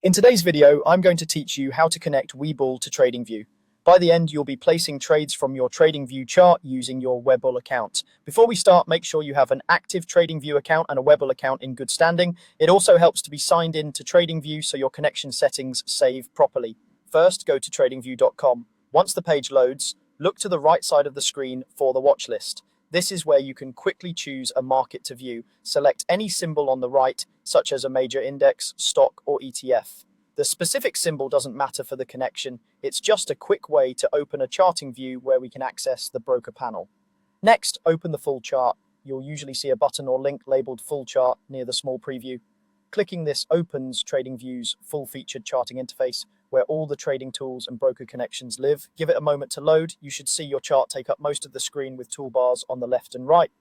In today's video, I'm going to teach you how to connect Webull to Tradingview. By the end, you'll be placing trades from your Tradingview chart using your Webull account. Before we start, make sure you have an active Tradingview account and a Webull account in good standing. It also helps to be signed in to Tradingview so your connection settings save properly. First, go to tradingview.com. Once the page loads, look to the right side of the screen for the watch list. This is where you can quickly choose a market to view. Select any symbol on the right, such as a major index, stock, or ETF. The specific symbol doesn't matter for the connection. It's just a quick way to open a charting view where we can access the broker panel. Next, open the full chart. You'll usually see a button or link labeled Full Chart near the small preview. Clicking this opens Tradingview's full-featured charting interface, where all the trading tools and broker connections live. Give it a moment to load. You should see your chart take up most of the screen with toolbars on the left and right.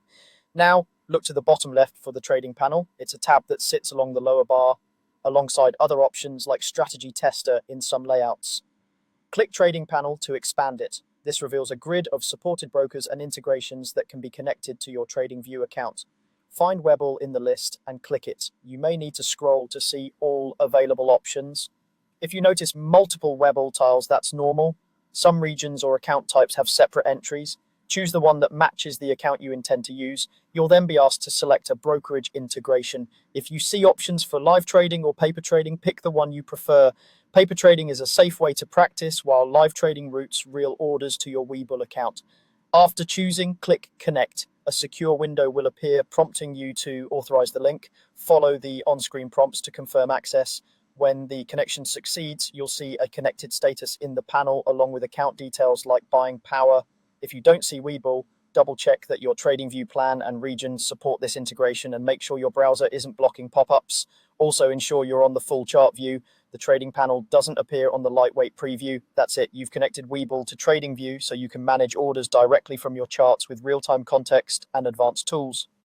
Now, look to the bottom left for the trading panel. It's a tab that sits along the lower bar, alongside other options like Strategy Tester in some layouts. Click Trading Panel to expand it. This reveals a grid of supported brokers and integrations that can be connected to your Tradingview account. Find Webull in the list and click it. You may need to scroll to see all available options. If you notice multiple Webull tiles, that's normal. Some regions or account types have separate entries. Choose the one that matches the account you intend to use. You'll then be asked to select a brokerage integration. If you see options for live trading or paper trading, pick the one you prefer. Paper trading is a safe way to practice, while live trading routes real orders to your Webull account. After choosing, click Connect. A secure window will appear prompting you to authorize the link. Follow the on-screen prompts to confirm access. When the connection succeeds, you'll see a connected status in the panel along with account details like buying power. If you don't see Webull, double check that your Tradingview plan and region support this integration and make sure your browser isn't blocking pop-ups. Also ensure you're on the full chart view. The trading panel doesn't appear on the lightweight preview. That's it. You've connected Webull to Tradingview so you can manage orders directly from your charts with real-time context and advanced tools.